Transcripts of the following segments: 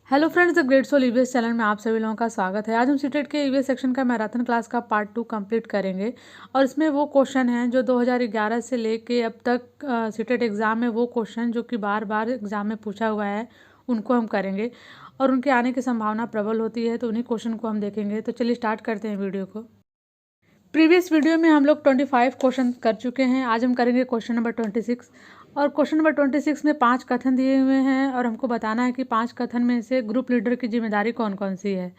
Hello friends, the great soul EVS channel में आप सभी लोगों का स्वागत है। आज हम सीटेट के ईवीएस सेक्शन का मैराथन क्लास का पार्ट 2 कंप्लीट करेंगे और इसमें वो क्वेश्चन हैं जो 2011 से लेके अब तक सीटेट एग्ज़ाम में वो क्वेश्चन जो कि बार बार एग्ज़ाम में पूछा हुआ है उनको हम करेंगे और उनके आने की संभावना प्रबल होती है, तो उन्हीं क्वेश्चन को हम देखेंगे। तो चलिए स्टार्ट करते हैं वीडियो को। प्रीवियस वीडियो में हम लोग 25 क्वेश्चन कर चुके हैं। आज हम करेंगे क्वेश्चन नंबर 26 और क्वेश्चन नंबर 26 में 5 कथन दिए हुए हैं और हमको बताना है कि 5 कथन में से ग्रुप लीडर की जिम्मेदारी कौन कौन सी है।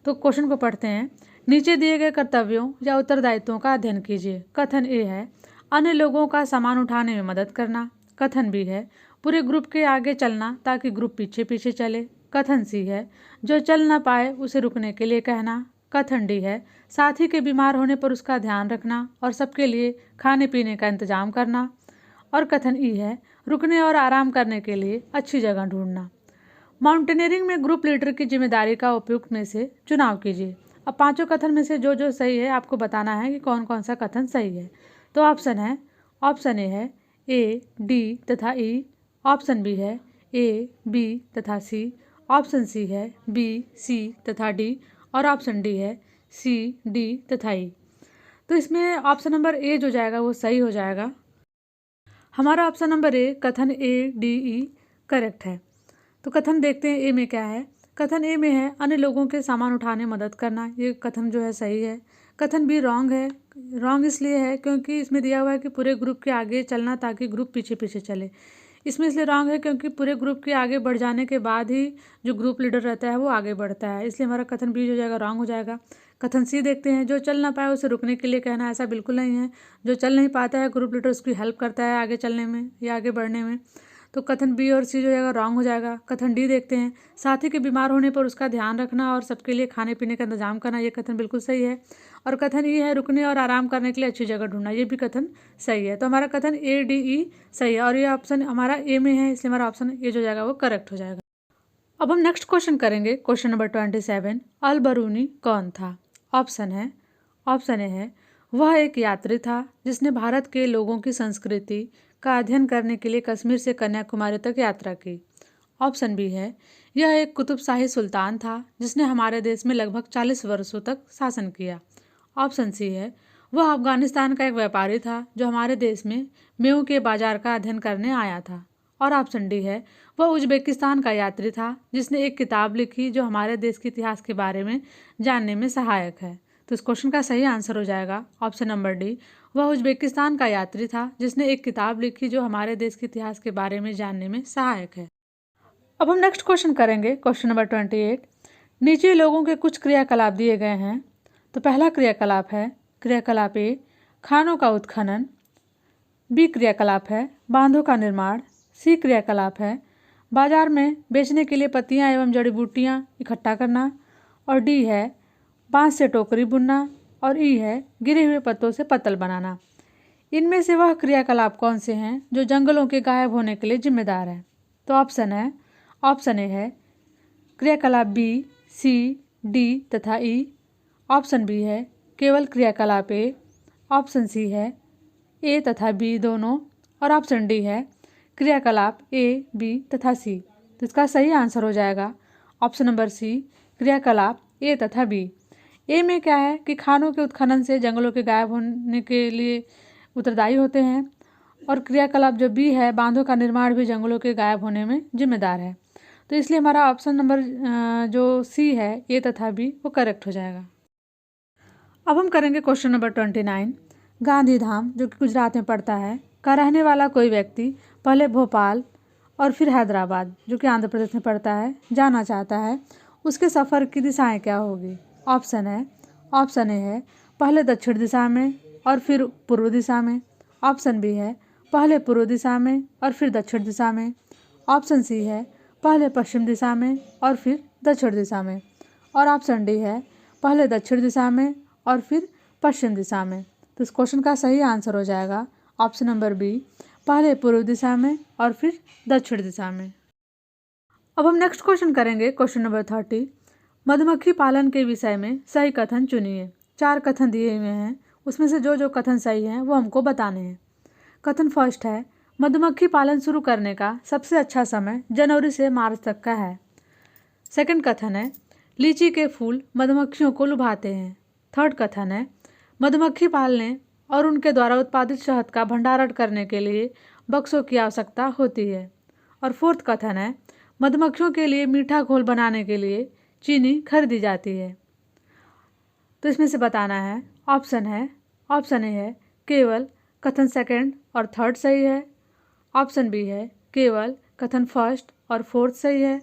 तो क्वेश्चन को पढ़ते हैं। नीचे दिए गए कर्तव्यों या उत्तरदायित्वों का अध्ययन कीजिए। कथन ए है अन्य लोगों का सामान उठाने में मदद करना। कथन बी है पूरे ग्रुप के आगे चलना ताकि ग्रुप पीछे पीछे चले। कथन सी है जो चल न पाए उसे रुकने के लिए कहना। कथन डी है साथी के बीमार होने पर उसका ध्यान रखना और सबके लिए खाने पीने का इंतजाम करना। और कथन ई है रुकने और आराम करने के लिए अच्छी जगह ढूंढना। माउंटेनियरिंग में ग्रुप लीडर की जिम्मेदारी का उपयुक्त में से चुनाव कीजिए। अब पांचों कथन में से जो जो सही है आपको बताना है कि कौन कौन सा कथन सही है। तो ऑप्शन ए है ए, डी तथा ई। ऑप्शन बी है ए, बी तथा सी। ऑप्शन सी है बी, सी तथा डी और ऑप्शन डी है सी, डी तथा ई। तो इसमें ऑप्शन नंबर ए जो जाएगा वो सही हो जाएगा। हमारा ऑप्शन नंबर ए कथन ए, डी, ई करेक्ट है। तो कथन देखते हैं ए में क्या है। कथन ए में है अन्य लोगों के सामान उठाने मदद करना। ये कथन जो है सही है। कथन बी रॉन्ग है। रॉन्ग इसलिए है क्योंकि इसमें दिया हुआ है कि पूरे ग्रुप के आगे चलना ताकि ग्रुप पीछे पीछे चले। इसमें इसलिए रॉन्ग है क्योंकि पूरे ग्रुप के आगे बढ़ जाने के बाद ही जो ग्रुप लीडर रहता है वो आगे बढ़ता है, इसलिए हमारा कथन बी हो जाएगा, रॉन्ग हो जाएगा। कथन सी देखते हैं जो चल ना पाए उसे रुकने के लिए कहना। ऐसा बिल्कुल नहीं है। जो चल नहीं पाता है ग्रुप लीडर उसकी हेल्प करता है आगे चलने में या आगे बढ़ने में। तो कथन बी और सी जो जाएगा रॉन्ग हो जाएगा। कथन डी देखते हैं साथी के बीमार होने पर उसका ध्यान रखना और सबके लिए खाने पीने का इंतजाम करना। ये कथन बिल्कुल सही है। और कथन ई है रुकने और आराम करने के लिए अच्छी जगह ढूंढना। ये भी कथन सही है। तो हमारा कथन ए, डी, ई सही है और ये ऑप्शन हमारा ए में है, इसलिए हमारा ऑप्शन ए जो जाएगा वो करेक्ट हो जाएगा। अब हम नेक्स्ट क्वेश्चन करेंगे। क्वेश्चन नंबर 27 अल बरूनी कौन था। ऑप्शन ए है वह एक यात्री था जिसने भारत के लोगों की संस्कृति का अध्ययन करने के लिए कश्मीर से कन्याकुमारी तक यात्रा की। ऑप्शन बी है यह एक कुतुबशाही सुल्तान था जिसने हमारे देश में लगभग 40 वर्षों तक शासन किया। ऑप्शन सी है वह अफगानिस्तान का एक व्यापारी था जो हमारे देश में मेऊ के बाजार का अध्ययन करने आया था। और ऑप्शन डी है वह उज्बेकिस्तान का यात्री था जिसने एक किताब लिखी जो हमारे देश के इतिहास के बारे में जानने में सहायक है। तो इस क्वेश्चन का सही आंसर हो जाएगा ऑप्शन नंबर डी, वह उज्बेकिस्तान का यात्री था जिसने एक किताब लिखी जो हमारे देश के इतिहास के बारे में जानने में सहायक है। अब हम नेक्स्ट क्वेश्चन करेंगे। क्वेश्चन नंबर 28 नीचे लोगों के कुछ क्रियाकलाप दिए गए हैं। तो पहला क्रियाकलाप है क्रियाकलाप ए खानों का उत्खनन। बी क्रियाकलाप है बांधों का निर्माण। सी क्रियाकलाप है बाजार में बेचने के लिए पत्तियां एवं जड़ी बूटियां इकट्ठा करना। और डी है बांस से टोकरी बुनना। और ई है गिरे हुए पत्तों से पत्तल बनाना। इनमें से वह क्रियाकलाप कौन से हैं जो जंगलों के गायब होने के लिए जिम्मेदार है। तो ऑप्शन ए है क्रियाकलाप बी, सी, डी तथा ई। ऑप्शन बी है केवल क्रियाकलाप ए। ऑप्शन सी है ए तथा बी दोनों। और ऑप्शन डी है क्रियाकलाप ए, बी तथा सी। तो इसका सही आंसर हो जाएगा ऑप्शन नंबर सी, क्रियाकलाप ए तथा बी। ए में क्या है कि खानों के उत्खनन से जंगलों के गायब होने के लिए उत्तरदायी होते हैं। और क्रियाकलाप जो बी है बांधों का निर्माण भी जंगलों के गायब होने में जिम्मेदार है। तो इसलिए हमारा ऑप्शन नंबर जो सी है ए तथा बी वो करेक्ट हो जाएगा। अब हम करेंगे क्वेश्चन नंबर 29 गांधीधाम जो कि गुजरात में पड़ता है का रहने वाला कोई व्यक्ति पहले भोपाल और फिर हैदराबाद जो कि आंध्र प्रदेश में पड़ता है जाना चाहता है, उसके सफ़र की दिशाएं क्या होगी। ऑप्शन ए है पहले दक्षिण दिशा में और फिर पूर्व दिशा में। ऑप्शन बी है पहले पूर्व दिशा में और फिर दक्षिण दिशा में। ऑप्शन सी है पहले पश्चिम दिशा में और फिर दक्षिण दिशा में। और ऑप्शन डी है पहले दक्षिण दिशा में और फिर पश्चिम दिशा में। तो इस क्वेश्चन का सही आंसर हो जाएगा ऑप्शन नंबर बी, पहले पूर्व दिशा में और फिर दक्षिण दिशा में। अब हम नेक्स्ट क्वेश्चन करेंगे। क्वेश्चन नंबर 30 मधुमक्खी पालन के विषय में सही कथन चुनिए। 4 कथन दिए हुए हैं, उसमें से जो जो कथन सही हैं वो हमको बताने हैं। कथन फर्स्ट है मधुमक्खी पालन शुरू करने का सबसे अच्छा समय जनवरी से मार्च तक का है। सेकंड कथन है लीची के फूल मधुमक्खियों को लुभाते हैं। थर्ड कथन है मधुमक्खी पालने और उनके द्वारा उत्पादित शहद का भंडारण करने के लिए बक्सों की आवश्यकता होती है। और फोर्थ कथन है मधुमक्खियों के लिए मीठा घोल बनाने के लिए चीनी खरीदी जाती है। तो इसमें से बताना है। ऑप्शन ए है केवल कथन सेकंड और थर्ड सही है। ऑप्शन बी है केवल कथन फर्स्ट और फोर्थ सही है।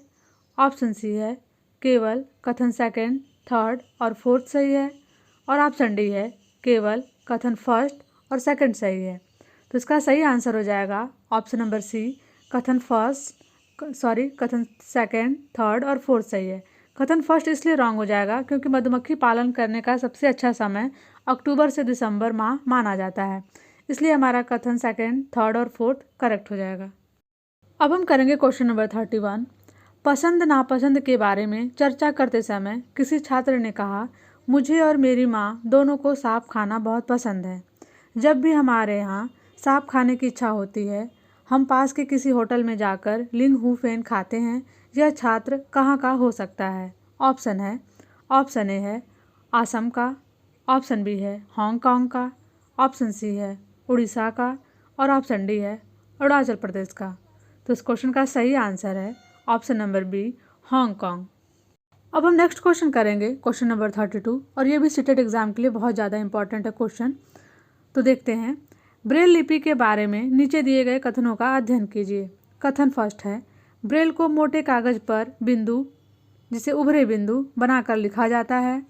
ऑप्शन सी है केवल कथन सेकंड, थर्ड और फोर्थ सही है। और ऑप्शन डी है केवल कथन फर्स्ट और सेकंड सही है। तो इसका सही आंसर हो जाएगा ऑप्शन नंबर सी, कथन सेकंड, थर्ड और फोर्थ सही है। कथन फर्स्ट इसलिए रॉन्ग हो जाएगा क्योंकि मधुमक्खी पालन करने का सबसे अच्छा समय अक्टूबर से दिसंबर माह माना जाता है, इसलिए हमारा कथन सेकंड, थर्ड और फोर्थ करेक्ट हो जाएगा। अब हम करेंगे क्वेश्चन नंबर 31। पसंद नापसंद के बारे में चर्चा करते समय किसी छात्र ने कहा, मुझे और मेरी माँ दोनों को सांप खाना बहुत पसंद है। जब भी हमारे यहाँ सांप खाने की इच्छा होती है हम पास के किसी होटल में जाकर लिंग हू फेन खाते हैं। यह छात्र कहाँ का हो सकता है? ऑप्शन ए है असम का, ऑप्शन बी है हांगकांग का, ऑप्शन सी है उड़ीसा का और ऑप्शन डी है अरुणाचल प्रदेश का। तो इस क्वेश्चन का सही आंसर है ऑप्शन नंबर बी, हांगकांग। अब हम नेक्स्ट क्वेश्चन करेंगे, क्वेश्चन नंबर 32, और ये भी सीटेट एग्जाम के लिए बहुत ज़्यादा इंपॉर्टेंट है क्वेश्चन। तो देखते हैं। ब्रेल लिपि के बारे में नीचे दिए गए कथनों का अध्ययन कीजिए। कथन फर्स्ट है ब्रेल को मोटे कागज पर बिंदु, जिसे उभरे बिंदु बनाकर लिखा जाता है।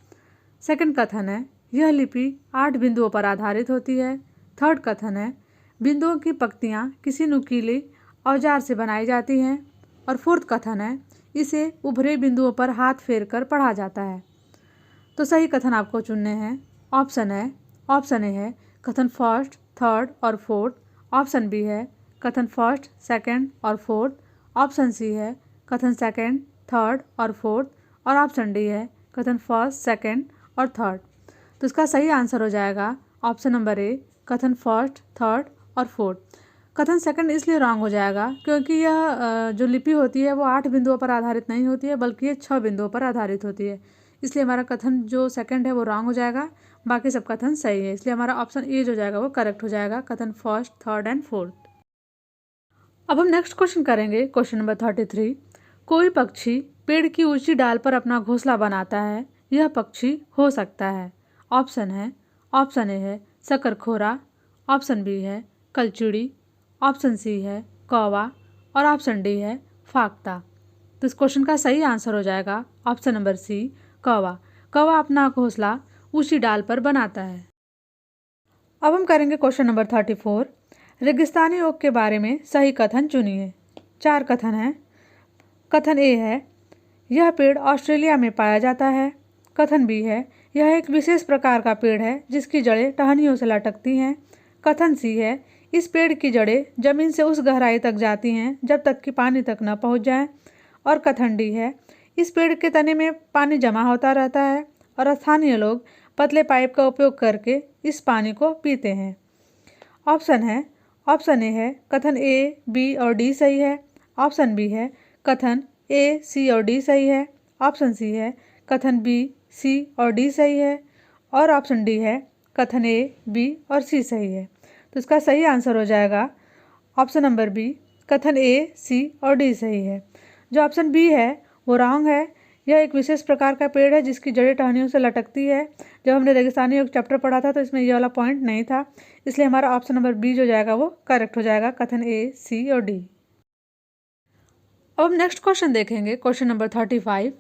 सेकंड कथन है यह लिपि 8 बिंदुओं पर आधारित होती है। थर्ड कथन है बिंदुओं की पंक्तियाँ किसी नुकीले औजार से बनाई जाती हैं। और फोर्थ कथन है इसे उभरे बिंदुओं पर हाथ फेर कर पढ़ा जाता है। तो सही कथन आपको चुनने हैं। ऑप्शन ए है कथन फर्स्ट, थर्ड और फोर्थ। ऑप्शन बी है कथन फर्स्ट, सेकंड और फोर्थ। ऑप्शन सी है कथन सेकंड, थर्ड और फोर्थ। और ऑप्शन डी है कथन फर्स्ट, सेकंड और थर्ड। तो इसका सही आंसर हो जाएगा ऑप्शन नंबर ए, कथन फर्स्ट, थर्ड और फोर्थ। कथन सेकंड इसलिए रॉन्ग हो जाएगा क्योंकि यह जो लिपि होती है वो 8 बिंदुओं पर आधारित नहीं होती है, बल्कि ये 6 बिंदुओं पर आधारित होती है। इसलिए हमारा कथन जो सेकंड है वो रॉन्ग हो जाएगा, बाकी सब कथन सही है। इसलिए हमारा ऑप्शन ए जो जाएगा वो करेक्ट हो जाएगा, कथन फर्स्ट, थर्ड एंड फोर्थ। अब हम नेक्स्ट क्वेश्चन करेंगे, क्वेश्चन नंबर 33। कोई पक्षी पेड़ की ऊंची डाल पर अपना घोंसला बनाता है, यह पक्षी हो सकता है। ऑप्शन ए है शकरखोरा, ऑप्शन बी है कलचुड़ी, ऑप्शन सी है कौवा और ऑप्शन डी है फाख्ता। तो इस क्वेश्चन का सही आंसर हो जाएगा ऑप्शन नंबर सी, कौवा। कौवा अपना घोंसला ऊंची डाल पर बनाता है। अब हम करेंगे क्वेश्चन नंबर 34। रेगिस्तानी ओक के बारे में सही कथन चुनिए। 4 कथन है। कथन ए है यह पेड़ ऑस्ट्रेलिया में पाया जाता है। कथन बी है यह एक विशेष प्रकार का पेड़ है जिसकी जड़ें टहनियों से लटकती हैं। कथन सी है इस पेड़ की जड़ें जमीन से उस गहराई तक जाती हैं जब तक कि पानी तक न पहुंच जाएं। और कथन डी है इस पेड़ के तने में पानी जमा होता रहता है और स्थानीय लोग पतले पाइप का उपयोग करके इस पानी को पीते हैं। ऑप्शन ए है कथन ए, बी और डी सही है। ऑप्शन बी है कथन ए, सी और डी सही है। ऑप्शन सी है कथन बी, सी और डी सही है। और ऑप्शन डी है कथन ए, बी और सी सही है। तो इसका सही आंसर हो जाएगा ऑप्शन नंबर बी, कथन ए, सी और डी सही है। जो ऑप्शन बी है वो रॉन्ग है। यह एक विशेष प्रकार का पेड़ है जिसकी जड़ें टहनियों से लटकती है। जब हमने रेगिस्तानी एक चैप्टर पढ़ा था तो इसमें ये वाला पॉइंट नहीं था, इसलिए हमारा ऑप्शन नंबर बी जो जाएगा वो करेक्ट हो जाएगा, कथन ए, सी और डी। अब हम नेक्स्ट क्वेश्चन देखेंगे, क्वेश्चन नंबर 35।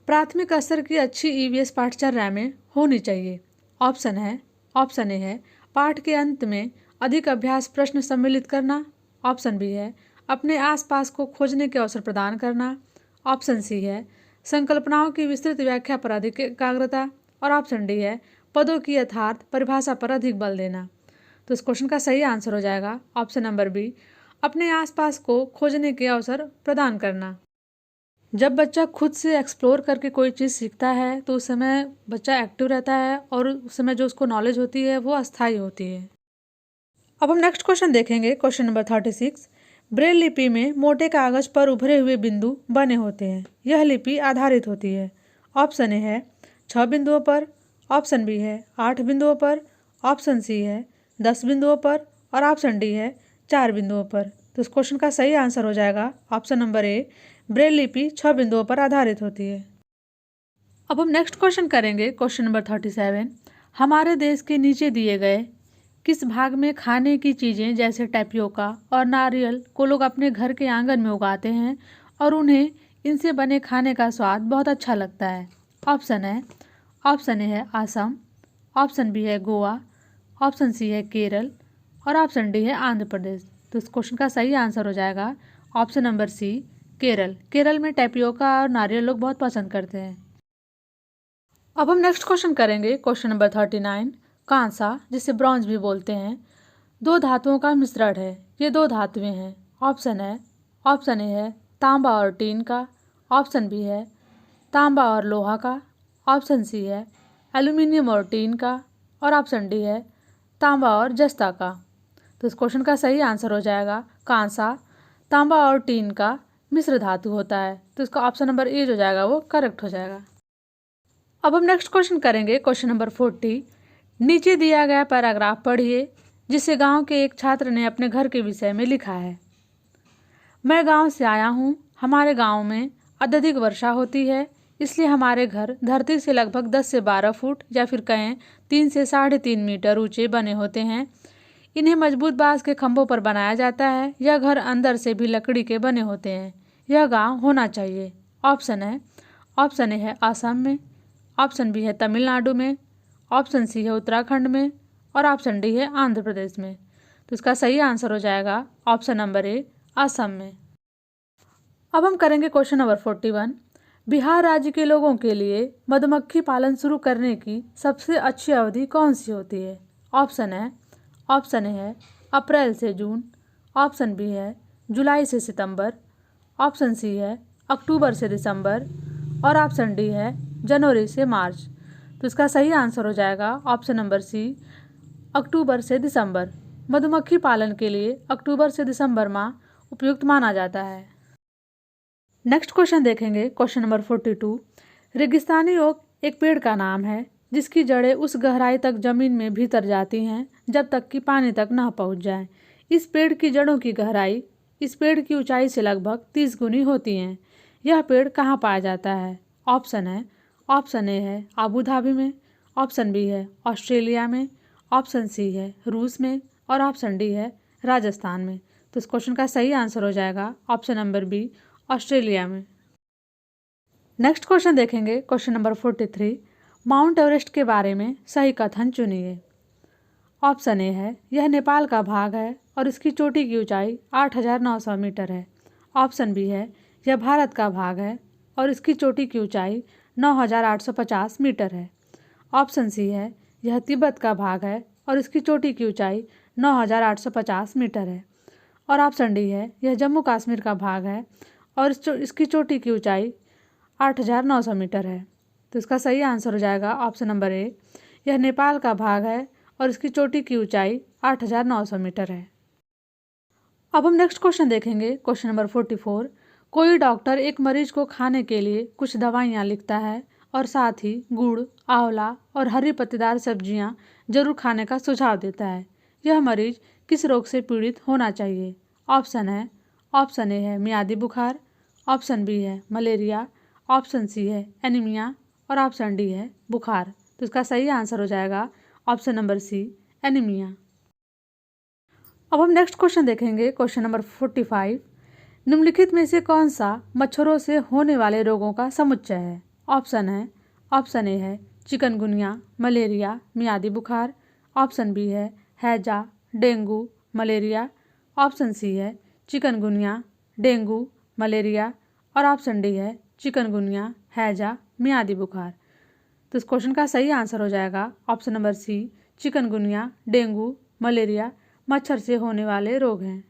प्राथमिक स्तर की अच्छी ईवीएस पाठचर्या में होनी चाहिए। ऑप्शन ए है पाठ के अंत में अधिक अभ्यास प्रश्न सम्मिलित करना। ऑप्शन बी है अपने आसपास को खोजने के अवसर प्रदान करना। ऑप्शन सी है संकल्पनाओं की विस्तृत व्याख्या पर अधिक एकाग्रता। और ऑप्शन डी है पदों की यथार्थ परिभाषा पर अधिक बल देना। तो इस क्वेश्चन का सही आंसर हो जाएगा ऑप्शन नंबर बी, अपने आसपास को खोजने के अवसर प्रदान करना। जब बच्चा खुद से एक्सप्लोर करके कोई चीज़ सीखता है तो उस समय बच्चा एक्टिव रहता है और उस समय जो उसको नॉलेज होती है वो अस्थायी होती है। अब हम नेक्स्ट क्वेश्चन देखेंगे, क्वेश्चन नंबर 36। ब्रेल लिपि में मोटे कागज पर उभरे हुए बिंदु बने होते हैं। यह लिपि आधारित होती है। ऑप्शन ए है 6 बिंदुओं पर, ऑप्शन बी है 8 बिंदुओं पर, ऑप्शन सी है 10 बिंदुओं पर और ऑप्शन डी है 4 बिंदुओं पर। तो इस क्वेश्चन का सही आंसर हो जाएगा ऑप्शन नंबर ए, ब्रेल लिपि 6 बिंदुओं पर आधारित होती है। अब हम नेक्स्ट क्वेश्चन करेंगे, क्वेश्चन नंबर 37। हमारे देश के नीचे दिए गए किस भाग में खाने की चीज़ें जैसे टैपियोका और नारियल को लोग अपने घर के आंगन में उगाते हैं और उन्हें इनसे बने खाने का स्वाद बहुत अच्छा लगता है? ऑप्शन ए है आसाम, ऑप्शन बी है गोवा, ऑप्शन सी है केरल और ऑप्शन डी है आंध्र प्रदेश। तो इस क्वेश्चन का सही आंसर हो जाएगा option number C, Kerala. Kerala में टैपियोका और नारियल लोग बहुत पसंद करते हैं। अब हम नेक्स्ट क्वेश्चन करेंगे, क्वेश्चन नंबर 39। कांसा, जिसे ब्रॉन्ज भी बोलते हैं, दो धातुओं का मिश्रण है। ये दो धातुएं हैं। ऑप्शन ए है तांबा और टीन का, ऑप्शन बी है तांबा और लोहा का, ऑप्शन सी है एल्यूमिनियम और टीन का और ऑप्शन डी है तांबा और जस्ता का। तो इस क्वेश्चन का सही आंसर हो जाएगा कांसा तांबा और टीन का मिश्र धातु होता है। तो इसका ऑप्शन नंबर ए जो जाएगा वो करेक्ट हो जाएगा। अब हम नेक्स्ट क्वेश्चन करेंगे, क्वेश्चन नंबर 40। नीचे दिया गया पैराग्राफ पढ़िए जिसे गांव के एक छात्र ने अपने घर के विषय में लिखा है। मैं गांव से आया हूं। हमारे गांव में अत्यधिक वर्षा होती है, इसलिए हमारे घर धरती से लगभग 10 से 12 फुट या फिर कहें 3 से 3.5 मीटर ऊंचे बने होते हैं। इन्हें मजबूत बांस के खंभों पर बनाया जाता है। यह घर अंदर से भी लकड़ी के बने होते हैं। यह गांव होना चाहिए। ऑप्शन ए है आसाम में, ऑप्शन बी है तमिलनाडु में, ऑप्शन सी है उत्तराखंड में और ऑप्शन डी है आंध्र प्रदेश में। तो इसका सही आंसर हो जाएगा ऑप्शन नंबर ए, असम में। अब हम करेंगे क्वेश्चन नंबर 41। बिहार राज्य के लोगों के लिए मधुमक्खी पालन शुरू करने की सबसे अच्छी अवधि कौन सी होती है? ऑप्शन ए है अप्रैल से जून, ऑप्शन बी है जुलाई से सितंबर, ऑप्शन सी है अक्टूबर से दिसंबर और ऑप्शन डी है जनवरी से मार्च। तो इसका सही आंसर हो जाएगा ऑप्शन नंबर सी, अक्टूबर से दिसंबर। मधुमक्खी पालन के लिए अक्टूबर से दिसंबर माह उपयुक्त माना जाता है। नेक्स्ट क्वेश्चन देखेंगे, क्वेश्चन नंबर 42। रेगिस्तानी ओक एक पेड़ का नाम है जिसकी जड़ें उस गहराई तक जमीन में भीतर जाती हैं जब तक कि पानी तक न पहुंच जाए। इस पेड़ की जड़ों की गहराई इस पेड़ की ऊंचाई से लगभग 30 गुनी होती हैं। यह पेड़ कहाँ पाया जाता है? ऑप्शन ए है आबू धाबी में, ऑप्शन बी है ऑस्ट्रेलिया में, ऑप्शन सी है रूस में और ऑप्शन डी है राजस्थान में। तो इस क्वेश्चन का सही आंसर हो जाएगा ऑप्शन नंबर बी, ऑस्ट्रेलिया में। नेक्स्ट क्वेश्चन देखेंगे, क्वेश्चन नंबर 43। माउंट एवरेस्ट के बारे में सही कथन चुनिए। ऑप्शन ए है यह नेपाल का भाग है और इसकी चोटी की ऊंचाई 8,900 मीटर है। ऑप्शन बी है यह भारत का भाग है और इसकी चोटी की ऊंचाई 9,850 मीटर है। ऑप्शन सी है यह तिब्बत का भाग है और इसकी चोटी की ऊंचाई 9,850 मीटर है और ऑप्शन डी है यह जम्मू कश्मीर का भाग है और इसकी चोटी की ऊंचाई 8,900 मीटर है। तो इसका सही आंसर हो जाएगा ऑप्शन नंबर ए, यह नेपाल का भाग है और इसकी चोटी की ऊंचाई 8,900 मीटर है। अब हम नेक्स्ट क्वेश्चन देखेंगे, क्वेश्चन नंबर 44। कोई डॉक्टर एक मरीज को खाने के लिए कुछ दवाइयाँ लिखता है और साथ ही गुड़, आंवला और हरी पत्तेदार सब्जियाँ जरूर खाने का सुझाव देता है। यह मरीज किस रोग से पीड़ित होना चाहिए? ऑप्शन ए है मियादी बुखार, ऑप्शन बी है मलेरिया, ऑप्शन सी है एनीमिया और ऑप्शन डी है बुखार। तो इसका सही आंसर हो जाएगा ऑप्शन नंबर सी, एनीमिया। अब हम नेक्स्ट क्वेश्चन देखेंगे, क्वेश्चन नंबर 45। निम्नलिखित में से कौन सा मच्छरों से होने वाले रोगों का समुच्चय है? ऑप्शन ए है चिकनगुनिया, मलेरिया, मियादी बुखार, ऑप्शन बी है हैजा, डेंगू, मलेरिया, ऑप्शन सी है चिकनगुनिया, डेंगू, मलेरिया और ऑप्शन डी है चिकनगुनिया, हैजा, मियादी बुखार। तो इस क्वेश्चन का सही आंसर हो जाएगा option number C, chikungunya, dengue, malaria मच्छर से होने वाले रोग हैं।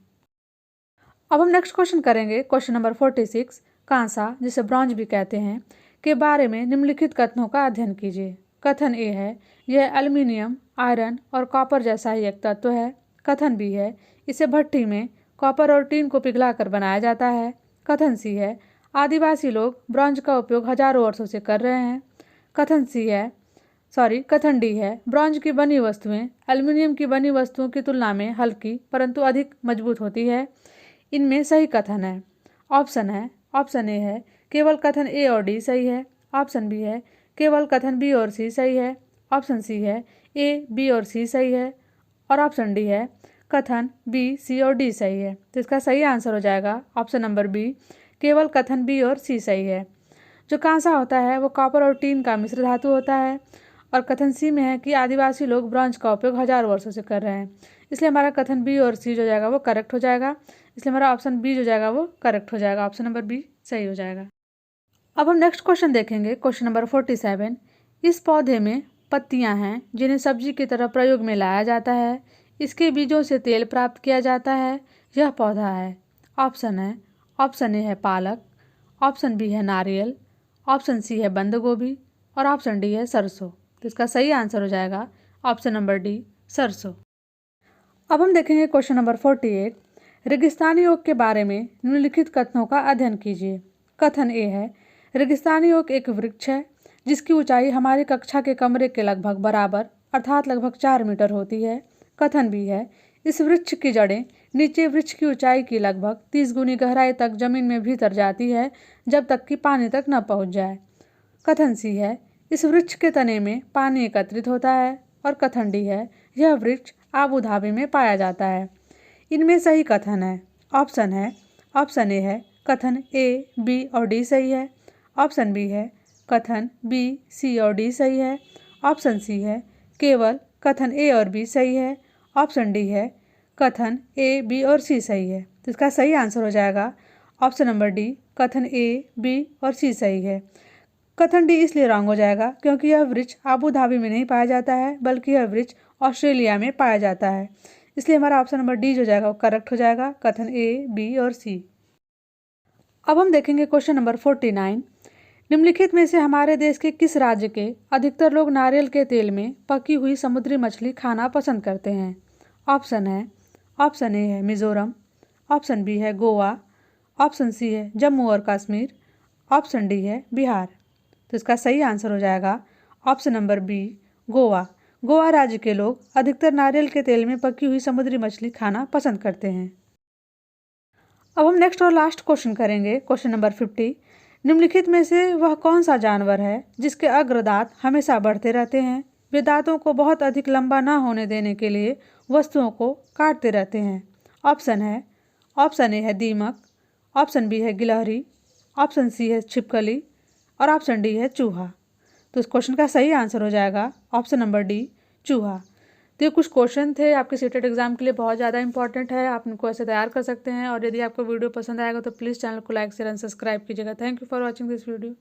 अब हम नेक्स्ट क्वेश्चन करेंगे, क्वेश्चन नंबर 46। कांसा, जिसे ब्रॉन्ज भी कहते हैं, के बारे में निम्नलिखित कथनों का अध्ययन कीजिए। कथन ए है यह एल्युमिनियम, आयरन और कॉपर जैसा ही एक तत्व है। कथन बी है इसे भट्टी में कॉपर और टीन को पिघलाकर बनाया जाता है। कथन सी है, आदिवासी लोग ब्रॉन्ज का उपयोग हजारों वर्षों से कर रहे हैं। कथन डी है, ब्रॉन्ज की बनी वस्तुएं एल्युमिनियम की बनी वस्तुओं की तुलना में हल्की परंतु अधिक मजबूत होती है। इनमें सही कथन है। ऑप्शन ए है, केवल कथन ए और डी सही है। ऑप्शन बी है, केवल कथन बी और सी सही है। ऑप्शन सी है, ए, बी और सी सही है। और ऑप्शन डी है, कथन बी, सी और डी सही है। तो इसका सही आंसर हो जाएगा ऑप्शन नंबर बी, केवल कथन बी और सी सही है। जो कांसा होता है वो कॉपर और टीन का मिश्र धातु होता है। और कथन सी में है कि आदिवासी लोग ब्रॉन्ज का उपयोग हजारों वर्षों से कर रहे हैं, इसलिए हमारा कथन बी और सी जो जाएगा वो करेक्ट हो जाएगा। इसलिए हमारा ऑप्शन बी जो जाएगा वो करेक्ट हो जाएगा, ऑप्शन नंबर बी सही हो जाएगा। अब हम नेक्स्ट क्वेश्चन देखेंगे, क्वेश्चन नंबर 47। इस पौधे में पत्तियां हैं जिन्हें सब्जी की तरह प्रयोग में लाया जाता है। इसके बीजों से तेल प्राप्त किया जाता है। यह पौधा है। ऑप्शन ए है पालक, ऑप्शन बी है नारियल, ऑप्शन सी है बंद गोभी और ऑप्शन डी है सरसों। तो इसका सही आंसर हो जाएगा ऑप्शन नंबर डी, सरसों। अब हम देखेंगे क्वेश्चन नंबर 48। रेगिस्तानी ओक के बारे में निम्नलिखित कथनों का अध्ययन कीजिए। कथन ए है, रेगिस्तानी ओक एक वृक्ष है जिसकी ऊंचाई हमारी कक्षा के कमरे के लगभग बराबर अर्थात लगभग 4 मीटर होती है। कथन बी है, इस वृक्ष की जड़ें नीचे वृक्ष की ऊंचाई की लगभग 30 गुनी गहराई तक जमीन में भीतर जाती है जब तक कि पानी तक न पहुंच जाए। कथन सी है, इस वृक्ष के तने में पानी एकत्रित होता है। और कथन डी है, यह वृक्ष आबू धाबी में पाया जाता है। इनमें सही कथन है। ऑप्शन ए है, कथन ए, बी और डी सही है। ऑप्शन बी है, कथन बी, सी और डी सही है। ऑप्शन सी है, केवल कथन ए और बी सही है। ऑप्शन डी है, कथन ए, बी और सी सही है। तो इसका सही आंसर हो जाएगा ऑप्शन नंबर डी, कथन ए, बी और सी सही है। कथन डी इसलिए रॉन्ग हो जाएगा क्योंकि यह वृक्ष आबू धाबी में नहीं पाया जाता है, बल्कि यह वृक्ष ऑस्ट्रेलिया में पाया जाता है। इसलिए हमारा ऑप्शन नंबर डी जो जाएगा वो करेक्ट हो जाएगा, कथन ए, बी और सी। अब हम देखेंगे क्वेश्चन नंबर 49। निम्नलिखित में से हमारे देश के किस राज्य के अधिकतर लोग नारियल के तेल में पकी हुई समुद्री मछली खाना पसंद करते हैं। ऑप्शन ए है मिजोरम, ऑप्शन बी है गोवा, ऑप्शन सी है जम्मू और कश्मीर, ऑप्शन डी है बिहार। तो इसका सही आंसर हो जाएगा option number B, Goa. Goa राज्य के लोग अधिकतर नारियल के तेल में पकी हुई समुद्री मछली खाना पसंद करते हैं। अब हम नेक्स्ट और लास्ट क्वेश्चन करेंगे, क्वेश्चन नंबर 50। निम्नलिखित में से वह कौन सा जानवर है जिसके अग्रदांत हमेशा बढ़ते रहते हैं। वे दांतों को बहुत अधिक लंबा न होने देने के लिए वस्तुओं को काटते रहते हैं। ऑप्शन ए है दीमक, ऑप्शन बी है गिलहरी, ऑप्शन सी है छिपकली और ऑप्शन डी है चूहा। तो इस क्वेश्चन का सही आंसर हो जाएगा ऑप्शन नंबर डी, चूहा। तो ये कुछ क्वेश्चन थे आपके सीटेट एग्जाम के लिए, बहुत ज़्यादा इंपॉर्टेंट है, आप इनको ऐसे तैयार कर सकते हैं। और यदि आपको वीडियो पसंद आएगा तो प्लीज़ चैनल को लाइक शेयर एंड सब्सक्राइब कीजिएगा। Thank you for watching this video.